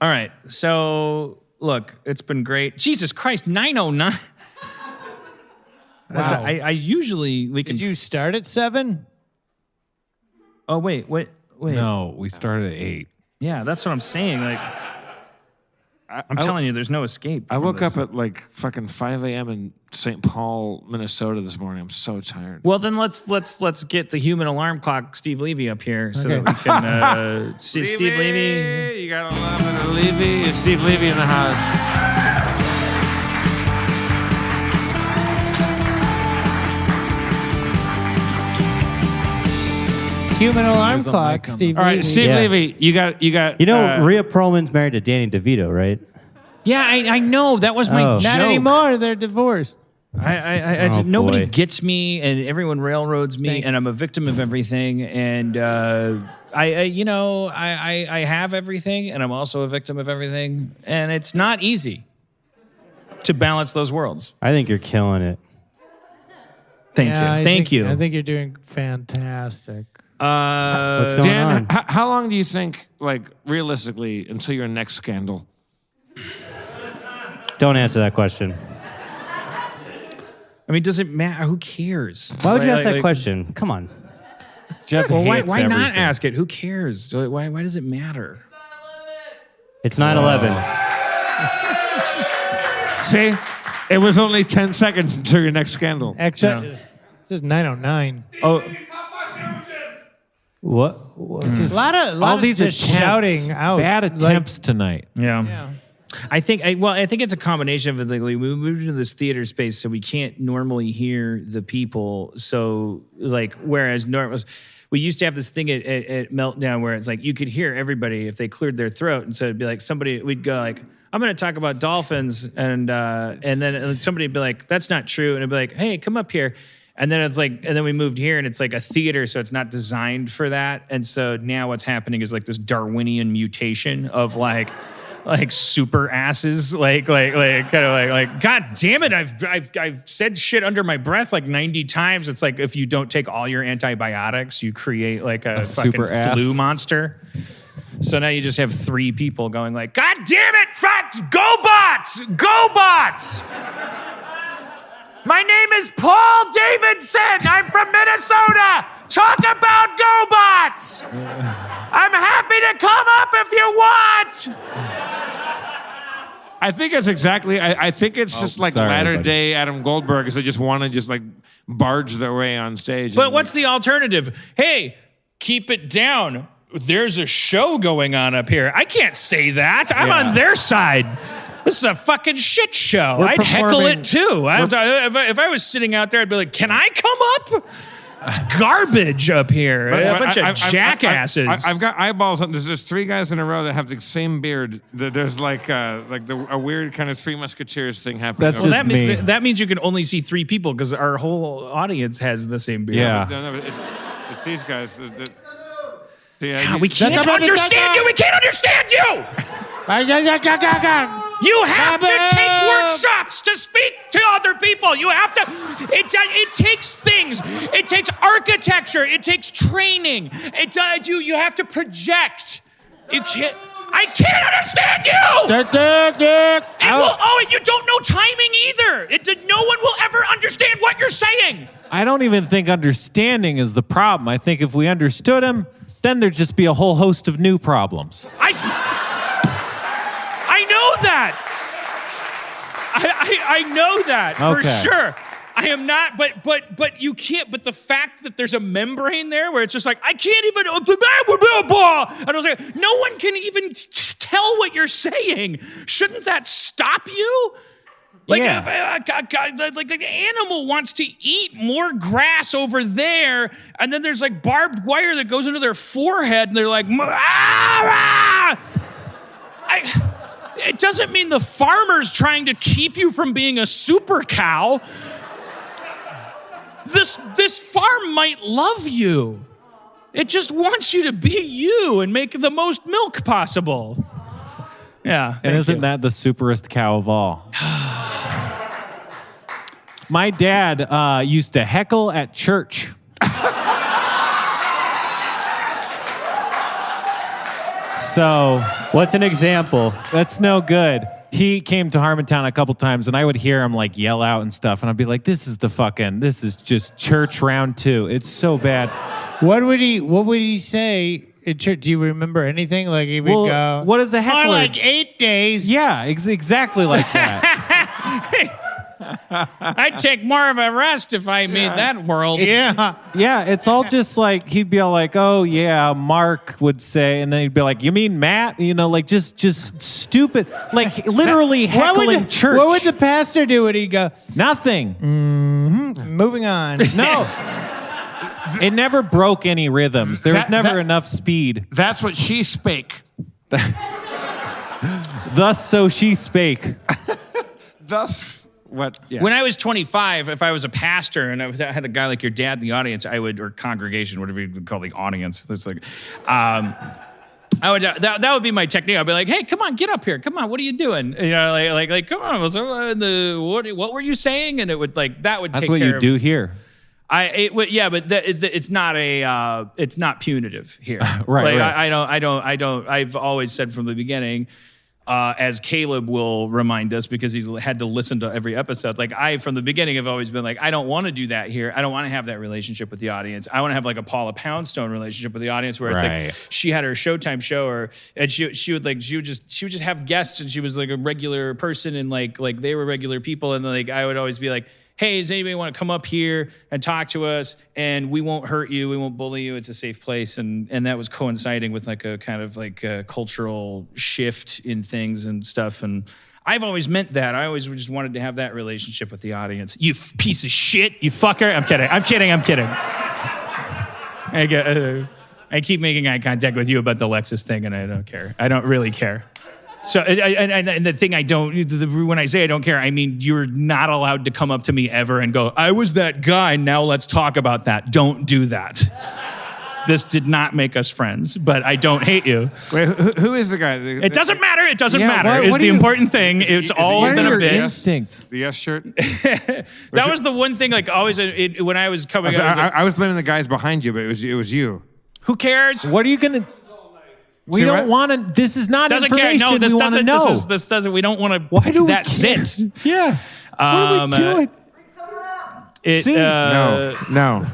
All right. So, look, it's been great. Jesus Christ, 9:09. Wow. I usually we can. Did you start at 7? Oh wait. No, we started at 8. Yeah, that's what I'm saying. Like, I'm telling you, there's no escape. I from woke this. up at like fucking 5 a.m. in St. Paul, Minnesota this morning. I'm so tired. Well, then let's get the human alarm clock, Steve Levy, up here so that we can see Steve Levy. You gotta love it. Levy. It's Steve Levy in the house. Human alarm There's a clock, mic on Steve. All right, Levy. Steve Yeah. Levy, you got. You know, Rhea Perlman's married to Danny DeVito, right? Yeah, I know. That was my Oh. joke. Not anymore. They're divorced. I Oh, nobody boy. gets me, and everyone railroads me, Thanks. and I'm a victim of everything. And I have everything, and I'm also a victim of everything, and it's not easy to balance those worlds. I think you're killing it. Thank Yeah, you. Thank you. I think you're doing fantastic. What's going Dan, on? how long do you think, like, realistically, until your next scandal? Don't answer that question. I mean, does it matter? Who cares? Why would you ask that Like, question? Come on. Jeff Well, hates why not everything. ask it? Who cares? Why does it matter? It's 9/11. See, it was only 10 seconds until your next scandal. Actually, this is 9:09. Oh, What? A lot All of these just attempts, shouting out. bad like- attempts tonight. yeah. I think it's a combination of like we moved into this theater space, so we can't normally hear the people. So like, whereas we used to have this thing at Meltdown where it's like you could hear everybody if they cleared their throat, and so it'd be like we'd go like, I'm going to talk about dolphins, and then somebody would be like, that's not true, and it'd be like, hey, come up here. And then it's like, and then we moved here, and it's like a theater, so it's not designed for that. And so now what's happening is like this Darwinian mutation of like super asses, like kind of like God damn it, I've said shit under my breath like 90 times. It's like if you don't take all your antibiotics, you create like a fucking super ass. flu monster. So now you just have 3 people going like, God damn it, fuck, go bots, go bots. My name is Paul Davidson. I'm from Minnesota. Talk about GoBots. I'm happy to come up if you want. I think it's exactly. I think it's just like sorry, latter everybody. day Adam Goldberg, is they just want to just like barge their way on stage. But what's the alternative? Hey, keep it down. There's a show going on up here. I can't say that. I'm on their side. This is a fucking shit show. We're I'd heckle performing- it too. If I was sitting out there, I'd be like, can I come up? It's garbage up here. A bunch of jackasses. I've got eyeballs on. There's 3 guys in a row that have the same beard. There's like a weird kind of 3 Musketeers thing happening. That's over just there. me. that means you can only see 3 people because our whole audience has the same beard. Yeah. No, it's these guys. God, we can't understand you. We can't understand you. You have to take workshops to speak to other people. You have to. It takes things. It takes architecture. It takes training. You have to project. You can't. I can't understand you. And you don't know timing either. No one will ever understand what you're saying. I don't even think understanding is the problem. I think if we understood him, then there'd just be a whole host of new problems. I know that. I know that for Okay. sure. I am not, but you can't. But the fact that there's a membrane there where it's just like I can't even. And I was like, no one can even tell what you're saying. Shouldn't that stop you? Like, like an animal wants to eat more grass over there, and then there's like barbed wire that goes into their forehead, and they're like, it doesn't mean the farmer's trying to keep you from being a super cow. This farm might love you. It just wants you to be you and make the most milk possible. Yeah. And isn't that the superest cow of all? My dad used to heckle at church. So What's an example? that's no good. He came to Harmontown a couple times, and I would hear him like yell out and stuff, and I'd be like, this is just church round 2. It's so bad. What would he say in church? Do you remember anything? Like he would go, What is a "More heckler? like 8 days." Yeah, exactly like that. I'd take more of a rest if I made that world. Yeah. Yeah, it's all just like, he'd be all like, oh yeah, Mark would say, and then he'd be like, you mean Matt? You know, like just stupid, like literally heckling church. What would the pastor do when he'd go, Nothing. moving on? No. It never broke any rhythms. There was never enough speed. That's what she spake. Thus so she spake. Thus, what? Yeah. When I was 25, if I was a pastor and I had a guy like your dad in the audience, or congregation, whatever you would call the audience. It's like, I would that would be my technique. I'd be like, "Hey, come on, get up here. Come on, what are you doing? You know, like, come on. What were you saying?" And it would That's take what care you do here. It's not it's not punitive here. Right. I've always said from the beginning, as Caleb will remind us because he's had to listen to every episode. Like from the beginning have always been like, I don't want to do that here. I don't want to have that relationship with the audience. I want to have like a Paula Poundstone relationship with the audience where it's like she had her Showtime show, and she would just have guests, and she was like a regular person, and like they were regular people, and like I would always be like, hey, does anybody want to come up here and talk to us? And we won't hurt you. We won't bully you. It's a safe place. And that was coinciding with like a kind of like a cultural shift in things and stuff. And I've always meant that. I always just wanted to have that relationship with the audience. You piece of shit. You fucker. I'm kidding. I keep making eye contact with you about the Lexus thing, and I don't care. I don't really care. So, and the thing when I say I don't care, I mean, you're not allowed to come up to me ever and go, I was that guy, now let's talk about that. Don't do that. This did not make us friends, but I don't hate you. Wait, who is the guy? It doesn't matter. It doesn't Yeah, matter. what It's the do you- important thing. It's all What been are a your bit. instincts? The yes shirt? That was the one thing, like always, when I was coming up, I was blaming the guys behind you, but it was you. who cares? What are you going to... We See don't what? want to... This is not Doesn't care. information No, this we want to doesn't. know. This doesn't. We don't want to. Why do we that care? sit? Yeah. What are we doing? It, See? No.